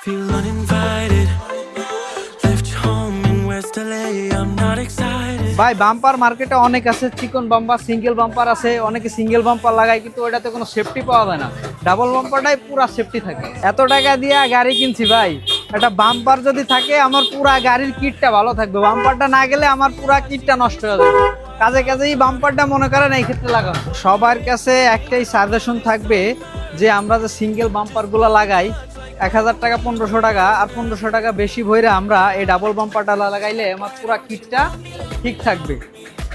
Feel uninvited. Left home in West LA. I'm not excited. ভাই bumper মার্কেটে অনেক আছে, চিকন বাম্পার, সিঙ্গেল বাম্পার আছে, অনেকে সিঙ্গেল বাম্পার লাগায় কিন্তু ওটাতে কোনো সেফটি পাওয়া যায় না। ডাবল বাম্পারটাই পুরা সেফটি থাকে। এত টাকা দিয়ে গাড়ি কিনছি ভাই, একটা বাম্পার যদি থাকে আমার পুরা গাড়ির কিটটা ভালো থাকবে, বাম্পারটা না গেলে আমার পুরা কিটটা নষ্ট হয়ে যাবে। কাজে কাজেই বাম্পারটা মনে করেন এই ক্ষেত্রে লাগাবো। সবার কাছে একটাই সাজেশন থাকবে যে আমরা যে সিঙ্গেল বাম্পারগুলো লাগাই 1000 টাকা 1500 টাকা আর 1500 টাকা বেশি ভরে আমরা এই ডাবল বাম্পারটা লাগাইলে আমার পুরো কিটটা ঠিক থাকবে,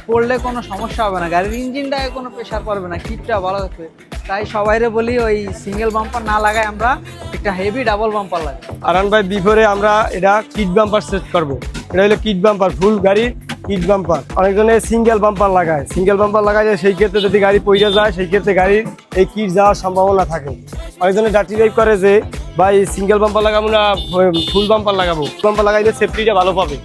পড়লে কোনো সমস্যা হবে না, গাড়ির ইঞ্জিনটায় কোনো প্রেশার পড়বে না, কিটটা ভালো থাকবে। তাই সবাইরে বলি ওই সিঙ্গেল বাম্পার না লাগাই আমরা একটা হেভি ডাবল বাম্পার লাগাই। আরান ভাই বিফোরে আমরা এটা কিট বাম্পার সেট করব। এটা হলো কিট বাম্পার, ফুল গাড়ির কিট বাম্পার। অনেকজনে সিঙ্গেল বাম্পার লাগায়, সিঙ্গেল বাম্পার লাগায় সেই ক্ষেত্রে যদি গাড়ি পইড়ে যায় সেই ক্ষেত্রে গাড়ির এই কিট যাওয়ার সম্ভাবনা থাকে। অনেকজনে ডার্টি ড্রাইভ করে যে ভাই সিঙ্গেল বাম্পার লাগাবো না ফুল বাম্পার লাগাবো, বাম্পার লাগাইলে সেফটিটা ভালো পাবে।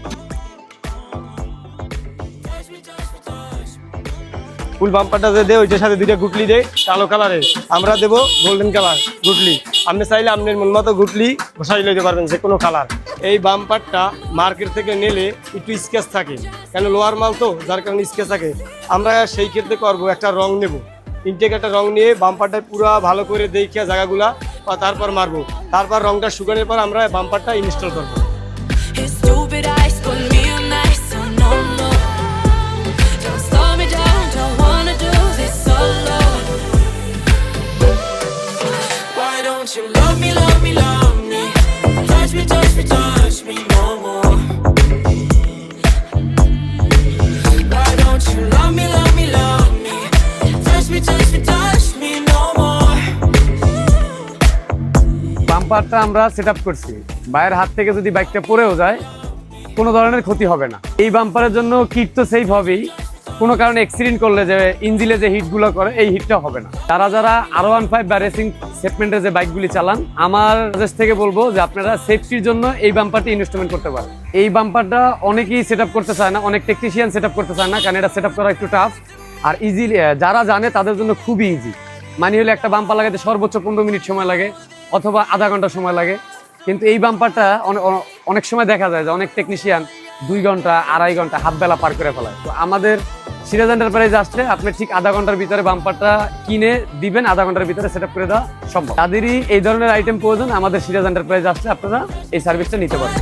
ফুল বাম্পারটা যে দেয় ওইটার সাথে দুইটা গুটলি দেয় কালো কালারের, আমরা দেবো গোল্ডেন কালার গুটলি। আপনি চাইলে আপনার মন মতো গুটলি বসাই লইতে পারবেন যে কোনো কালার। এই বাম্পারটা মার্কেট থেকে নিলে একটু স্কেচ থাকে, কেন লোয়ার মাল তো যার কারণে স্কেচ থাকে। আমরা সেই ক্ষেত্রে করবো একটা রং নেব, ইনটেক একটা রং নিয়ে বাম্পারটা পুরো ভালো করে দেখিয়া জায়গাগুলা বা তারপর মারবো, তারপর রংটা শুকানোর পর আমরা বাম্পারটা ইনস্টল করবো। His stupid eyes put me on ice, so no, no. Don't slow me down, don't wanna do this solo. Why don't you love me, love me, love me? Touch me, touch me, touch me no more. Why don't you love me, love me, love me? Touch me, touch me, touch me no more. বাম্পারটা আমরা set up করছি, বাইরের হাত থেকে যদি বাইকটা পড়েও যায় কোনো ধরনের ক্ষতি হবে না। এই বাম্পারের জন্য কিট তো সেফ হবেই, কোনো কারণে অ্যাক্সিডেন্ট করলে যে ইঞ্জিনে যে হিটগুলো করে এই হিটটা হবে না। যারা R15 বা রেসিং সেগমেন্টের যে বাইকগুলি চালান, আমার সাজেস্ট থেকে বলবো যে আপনারা সেফটির জন্য এই বাম্পারটি ইনস্টলমেন্ট করতে পারেন। এই বাম্পারটা অনেকেই সেট আপ করতে চায় না, অনেক টেকনিশিয়ান সেট আপ করতে চায় না, কারণ এটা সেট আপ করা একটু টাফ। আর ইজিলি যারা জানে তাদের জন্য খুবই ইজি। মানে হলে একটা বাম্পার লাগাতে সর্বোচ্চ 15 মিনিট সময় লাগে অথবা আধা ঘন্টা সময় লাগে, কিন্তু এই বাম্পারটা অনেক সময় দেখা যায় যে অনেক টেকনিশিয়ান 2 ঘন্টা 2.5 ঘন্টা হাফ বেলা পার করে ফেলায়। তো আমাদের সিরাজ এন্টারপ্রাইজ আসলে আপনি ঠিক আধা ঘন্টার ভিতরে বাম্পারটা কিনে দিবেন, আধা ঘন্টার ভিতরে সেট আপ করে দেওয়া সম্ভব। তাদেরই এই ধরনের আইটেম প্রয়োজন, আমাদের সিরাজ এন্টারপ্রাইজ আসলে আপনারা এই সার্ভিসটা নিতে পারেন।